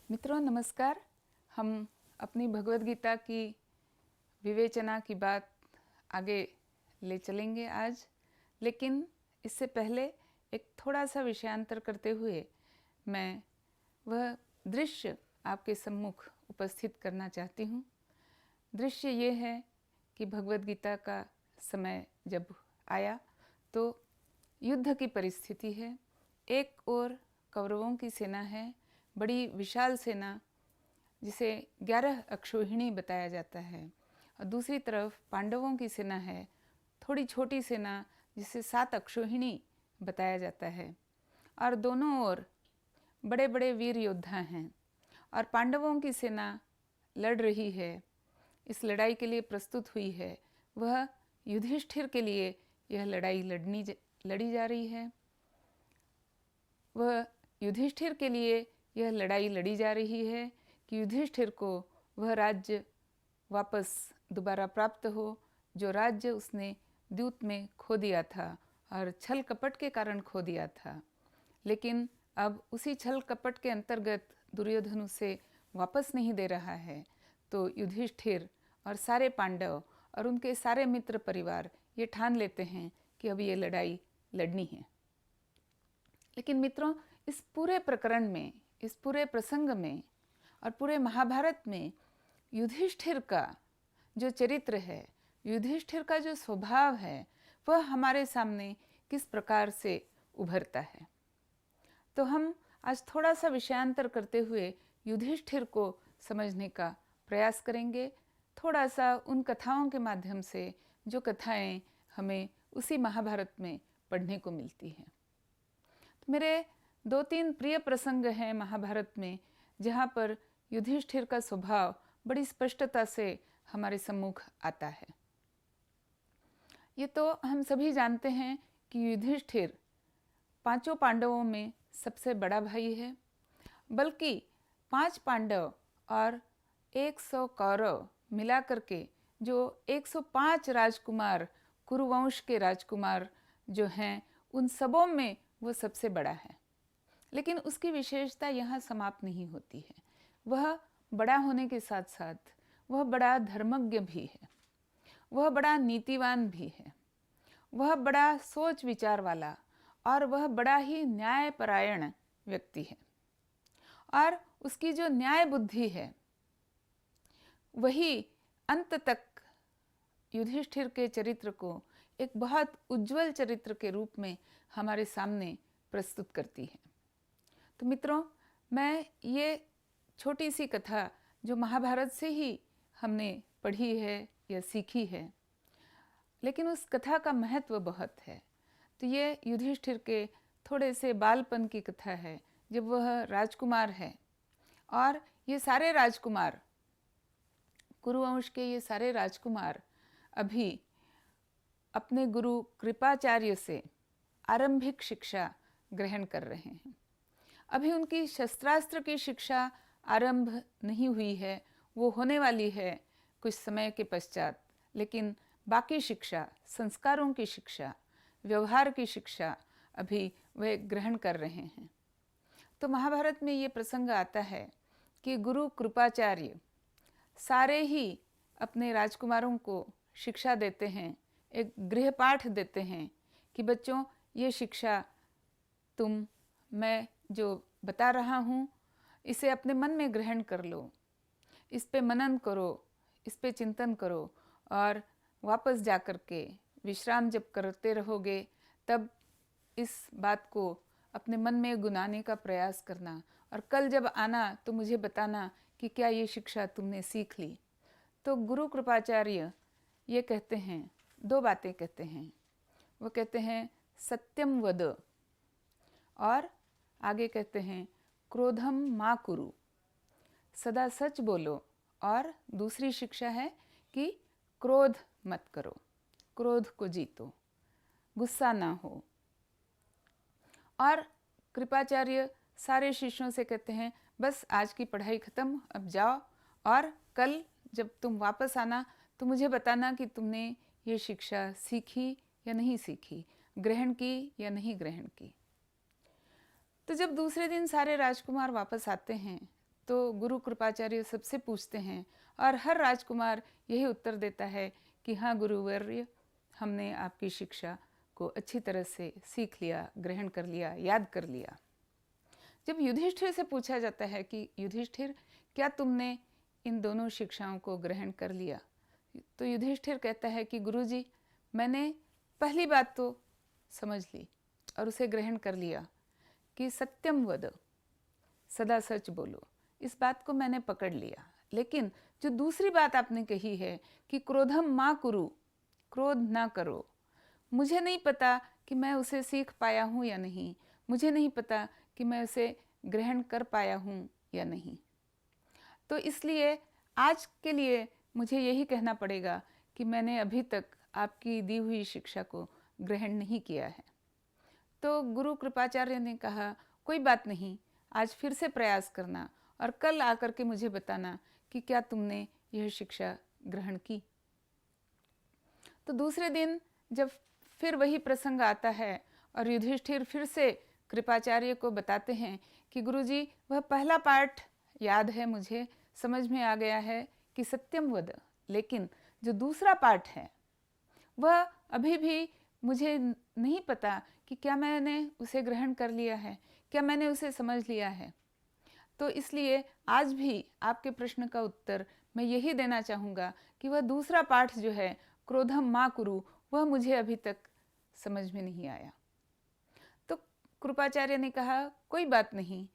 मित्रों नमस्कार। हम अपनी भगवद गीता की विवेचना की बात आगे ले चलेंगे आज, लेकिन इससे पहले एक थोड़ा सा विषयांतर करते हुए मैं वह दृश्य आपके सम्मुख उपस्थित करना चाहती हूँ। दृश्य ये है कि भगवद गीता का समय जब आया तो युद्ध की परिस्थिति है। एक ओर कौरवों की सेना है, बड़ी विशाल सेना जिसे 11 अक्षौहिणी बताया जाता है, और दूसरी तरफ पांडवों की सेना है, थोड़ी छोटी सेना जिसे 7 अक्षौहिणी बताया जाता है। और दोनों ओर बड़े बड़े वीर योद्धा हैं और पांडवों की सेना लड़ रही है, इस लड़ाई के लिए प्रस्तुत हुई है। वह युधिष्ठिर के लिए यह लड़ाई लड़ी जा रही है। वह युधिष्ठिर के लिए यह लड़ाई लड़ी जा रही है कि युधिष्ठिर को वह राज्य वापस दोबारा प्राप्त हो, जो राज्य उसने द्यूत में खो दिया था और छल कपट के कारण खो दिया था। लेकिन अब उसी छल कपट के अंतर्गत दुर्योधन उसे वापस नहीं दे रहा है, तो युधिष्ठिर और सारे पांडव और उनके सारे मित्र परिवार ये ठान लेते हैं कि अब ये लड़ाई लड़नी है। लेकिन मित्रों, इस पूरे प्रकरण में, इस पूरे प्रसंग में और पूरे महाभारत में युधिष्ठिर का जो चरित्र है, युधिष्ठिर का जो स्वभाव है, वह हमारे सामने किस प्रकार से उभरता है। तो हम आज थोड़ा सा विषयांतर करते हुए युधिष्ठिर को समझने का प्रयास करेंगे, थोड़ा सा उन कथाओं के माध्यम से जो कथाएं हमें उसी महाभारत में पढ़ने को मिलती हैं। तो मेरे 2-3 प्रिय प्रसंग हैं महाभारत में, जहाँ पर युधिष्ठिर का स्वभाव बड़ी स्पष्टता से हमारे सम्मुख आता है। ये तो हम सभी जानते हैं कि युधिष्ठिर 5 पांडवों में सबसे बड़ा भाई है, बल्कि 5 पांडव और 100 कौरव मिला करके जो 105 राजकुमार, कुरुवंश के राजकुमार जो हैं, उन सबों में वो सबसे बड़ा है। लेकिन उसकी विशेषता यहाँ समाप्त नहीं होती है। वह बड़ा होने के साथ साथ वह बड़ा धर्मज्ञ भी है, वह बड़ा नीतिवान भी है, वह बड़ा सोच विचार वाला और वह बड़ा ही न्यायपरायण व्यक्ति है। और उसकी जो न्याय बुद्धि है वही अंत तक युधिष्ठिर के चरित्र को एक बहुत उज्जवल चरित्र के रूप में हमारे सामने प्रस्तुत करती है। तो मित्रों, मैं ये छोटी सी कथा जो महाभारत से ही हमने पढ़ी है या सीखी है, लेकिन उस कथा का महत्व बहुत है। तो ये युधिष्ठिर के थोड़े से बालपन की कथा है, जब वह राजकुमार है और ये सारे राजकुमार, कुरुवंश के ये सारे राजकुमार अभी अपने गुरु कृपाचार्य से आरंभिक शिक्षा ग्रहण कर रहे हैं। अभी उनकी शस्त्रास्त्र की शिक्षा आरंभ नहीं हुई है, वो होने वाली है कुछ समय के पश्चात, लेकिन बाकी शिक्षा, संस्कारों की शिक्षा, व्यवहार की शिक्षा अभी वे ग्रहण कर रहे हैं। तो महाभारत में ये प्रसंग आता है कि गुरु कृपाचार्य सारे ही अपने राजकुमारों को शिक्षा देते हैं, एक गृहपाठ देते हैं कि बच्चों, ये शिक्षा मैं जो बता रहा हूँ इसे अपने मन में ग्रहण कर लो, इस पे मनन करो, इस पे चिंतन करो, और वापस जा कर के विश्राम जब करते रहोगे तब इस बात को अपने मन में गुनाने का प्रयास करना, और कल जब आना तो मुझे बताना कि क्या ये शिक्षा तुमने सीख ली। तो गुरु कृपाचार्य ये कहते हैं, 2 बातें कहते हैं। वो कहते हैं सत्यम वद, और आगे कहते हैं क्रोधम मा कुरु, सदा सच बोलो। और दूसरी शिक्षा है कि क्रोध मत करो, क्रोध को जीतो, गुस्सा ना हो। और कृपाचार्य सारे शिष्यों से कहते हैं बस आज की पढ़ाई खत्म, अब जाओ, और कल जब तुम वापस आना तो मुझे बताना कि तुमने ये शिक्षा सीखी या नहीं सीखी, ग्रहण की या नहीं ग्रहण की। तो जब दूसरे दिन सारे राजकुमार वापस आते हैं तो गुरु कृपाचार्य सबसे पूछते हैं और हर राजकुमार यही उत्तर देता है कि हाँ गुरुवर्य, हमने आपकी शिक्षा को अच्छी तरह से सीख लिया, ग्रहण कर लिया, याद कर लिया। जब युधिष्ठिर से पूछा जाता है कि युधिष्ठिर, क्या तुमने इन दोनों शिक्षाओं को ग्रहण कर लिया, तो युधिष्ठिर कहता है कि गुरुजी, मैंने पहली बात तो समझ ली और उसे ग्रहण कर लिया कि सत्यम वद, सदा सच बोलो, इस बात को मैंने पकड़ लिया। लेकिन जो दूसरी बात आपने कही है कि क्रोधम मा कुरु, क्रोध ना करो, मुझे नहीं पता कि मैं उसे सीख पाया हूँ या नहीं, मुझे नहीं पता कि मैं उसे ग्रहण कर पाया हूँ या नहीं। तो इसलिए आज के लिए मुझे यही कहना पड़ेगा कि मैंने अभी तक आपकी दी हुई शिक्षा को ग्रहण नहीं किया है। तो गुरु कृपाचार्य ने कहा, कोई बात नहीं, आज फिर से प्रयास करना और कल आकर के मुझे बताना कि क्या तुमने यह शिक्षा ग्रहण की। तो दूसरे दिन जब फिर वही प्रसंग आता है और युधिष्ठिर फिर से कृपाचार्य को बताते हैं कि गुरुजी, वह पहला पाठ याद है, मुझे समझ में आ गया है कि सत्यम वद, लेकिन जो दूसरा पाठ है वह अभी भी मुझे नहीं पता कि क्या मैंने उसे ग्रहण कर लिया है, क्या मैंने उसे समझ लिया है। तो इसलिए आज भी आपके प्रश्न का उत्तर मैं यही देना चाहूँगा कि वह दूसरा पाठ जो है क्रोधम मा कुरु, वह मुझे अभी तक समझ में नहीं आया। तो कृपाचार्य ने कहा, कोई बात नहीं,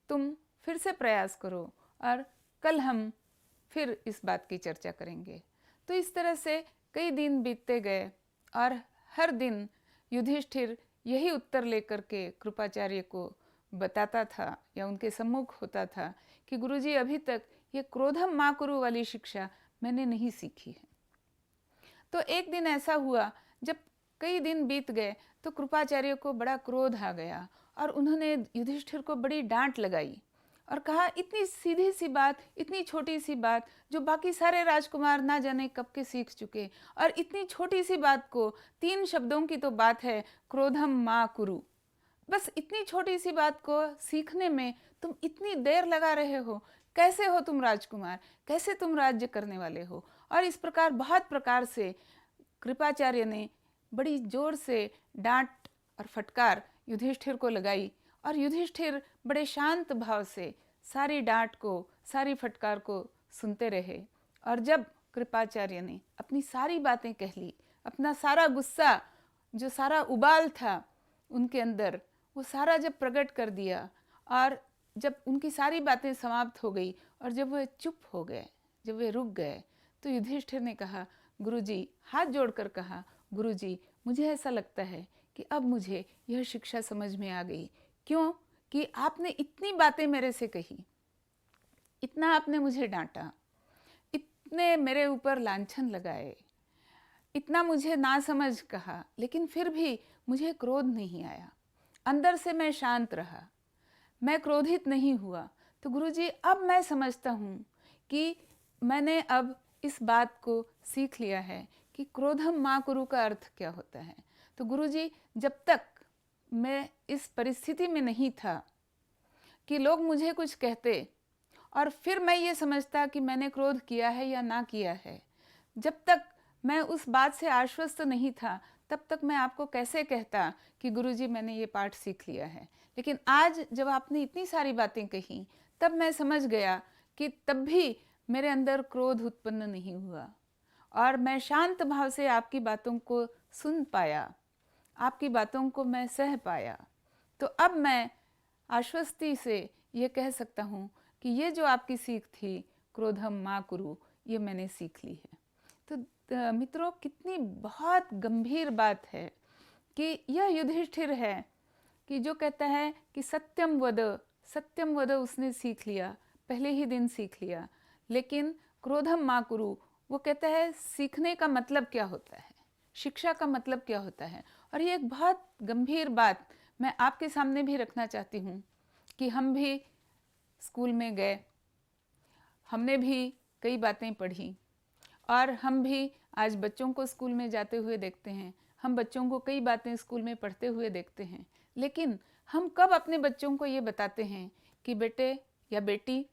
तुम फिर से प्रयास करो और कल हम फिर इस बात की चर्चा करेंगे। तो इस तरह से कई दिन बीतते गए और हर दिन युधिष्ठिर यही उत्तर लेकर के कृपाचार्य को बताता था या उनके सम्मुख होता था कि गुरुजी, अभी तक ये क्रोधम मा कुरु वाली शिक्षा मैंने नहीं सीखी है। तो एक दिन ऐसा हुआ, जब कई दिन बीत गए तो कृपाचार्य को बड़ा क्रोध आ गया और उन्होंने युधिष्ठिर को बड़ी डांट लगाई और कहा, इतनी सीधी सी बात, इतनी छोटी सी बात जो बाकी सारे राजकुमार ना जाने कब के सीख चुके, और इतनी छोटी सी बात को, 3 शब्दों की तो बात है, क्रोधम मा कुरु, बस इतनी छोटी सी बात को सीखने में तुम इतनी देर लगा रहे हो, कैसे हो तुम राजकुमार, कैसे तुम राज्य करने वाले हो। और इस प्रकार बहुत प्रकार से कृपाचार्य ने बड़ी जोर से डांट और फटकार युधिष्ठिर को लगाई और युधिष्ठिर बड़े शांत भाव से सारी डांट को, सारी फटकार को सुनते रहे। और जब कृपाचार्य ने अपनी सारी बातें कह ली, अपना सारा गुस्सा, जो सारा उबाल था उनके अंदर, वो सारा जब प्रकट कर दिया और जब उनकी सारी बातें समाप्त हो गई और जब वे चुप हो गए, जब वे रुक गए, तो युधिष्ठिर ने कहा, गुरुजी, हाथ जोड़कर कहा, गुरुजी, मुझे ऐसा लगता है कि अब मुझे यह शिक्षा समझ में आ गई। क्यों? कि आपने इतनी बातें मेरे से कही, इतना आपने मुझे डांटा, इतने मेरे ऊपर लांछन लगाए, इतना मुझे नासमझ कहा, लेकिन फिर भी मुझे क्रोध नहीं आया, अंदर से मैं शांत रहा, मैं क्रोधित नहीं हुआ। तो गुरुजी, अब मैं समझता हूँ कि मैंने अब इस बात को सीख लिया है कि क्रोधम मा कुरु का अर्थ क्या होता है। तो गुरुजी, जब तक मैं इस परिस्थिति में नहीं था कि लोग मुझे कुछ कहते और फिर मैं ये समझता कि मैंने क्रोध किया है या ना किया है, जब तक मैं उस बात से आश्वस्त नहीं था, तब तक मैं आपको कैसे कहता कि गुरुजी, मैंने ये पाठ सीख लिया है। लेकिन आज जब आपने इतनी सारी बातें कही, तब मैं समझ गया कि तब भी मेरे अंदर क्रोध उत्पन्न नहीं हुआ और मैं शांत भाव से आपकी बातों को सुन पाया, आपकी बातों को मैं सह पाया। तो अब मैं आश्वस्ति से ये कह सकता हूँ कि ये जो आपकी सीख थी, क्रोधम मा कुरु, ये मैंने सीख ली है। तो मित्रों, कितनी बहुत गंभीर बात है कि यह युधिष्ठिर है कि जो कहता है कि सत्यम वद उसने सीख लिया, पहले ही दिन सीख लिया, लेकिन क्रोधम मा कुरु, वो कहता है सीखने का मतलब क्या होता है, शिक्षा का मतलब क्या होता है। और ये एक बहुत गंभीर बात मैं आपके सामने भी रखना चाहती हूँ कि हम भी स्कूल में गए, हमने भी कई बातें पढ़ी और हम भी आज बच्चों को स्कूल में जाते हुए देखते हैं, हम बच्चों को कई बातें स्कूल में पढ़ते हुए देखते हैं, लेकिन हम कब अपने बच्चों को ये बताते हैं कि बेटे या बेटी,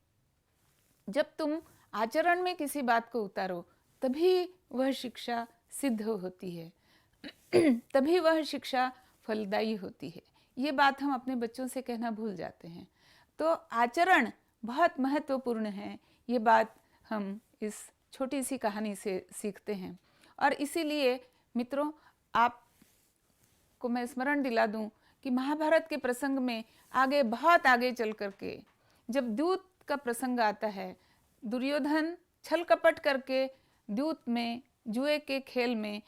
जब तुम आचरण में किसी बात को उतारो तभी वह शिक्षा सिद्ध होती है, तभी वह शिक्षा फलदायी होती है। ये बात हम अपने बच्चों से कहना भूल जाते हैं। तो आचरण बहुत महत्वपूर्ण है, ये बात हम इस छोटी सी कहानी से सीखते हैं। और इसीलिए मित्रों, आपको मैं स्मरण दिला दूं कि महाभारत के प्रसंग में आगे, बहुत आगे चल करके जब दूत का प्रसंग आता है, दुर्योधन छल कपट करके दूत में, जुए के खेल में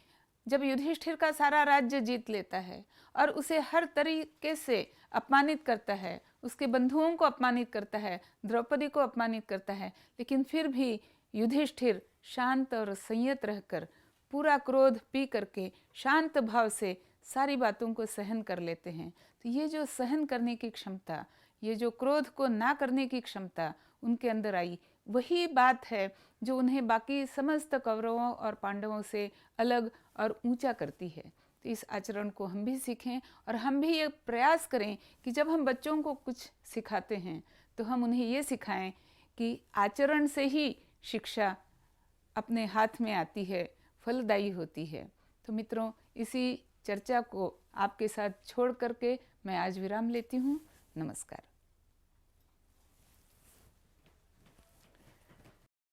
जब युधिष्ठिर का सारा राज्य जीत लेता है और उसे हर तरीके से अपमानित करता है, उसके बंधुओं को अपमानित करता है, द्रौपदी को अपमानित करता है, लेकिन फिर भी युधिष्ठिर शांत और संयत रहकर, पूरा क्रोध पी करके शांत भाव से सारी बातों को सहन कर लेते हैं। तो ये जो सहन करने की क्षमता, ये जो क्रोध को ना करने की क्षमता उनके अंदर आई, वही बात है जो उन्हें बाकी समस्त कौरवों और पांडवों से अलग और ऊंचा करती है। तो इस आचरण को हम भी सीखें और हम भी ये प्रयास करें कि जब हम बच्चों को कुछ सिखाते हैं तो हम उन्हें ये सिखाएं कि आचरण से ही शिक्षा अपने हाथ में आती है, फलदायी होती है। तो मित्रों, इसी चर्चा को आपके साथ छोड़ करके मैं आज विराम लेती हूँ। नमस्कार।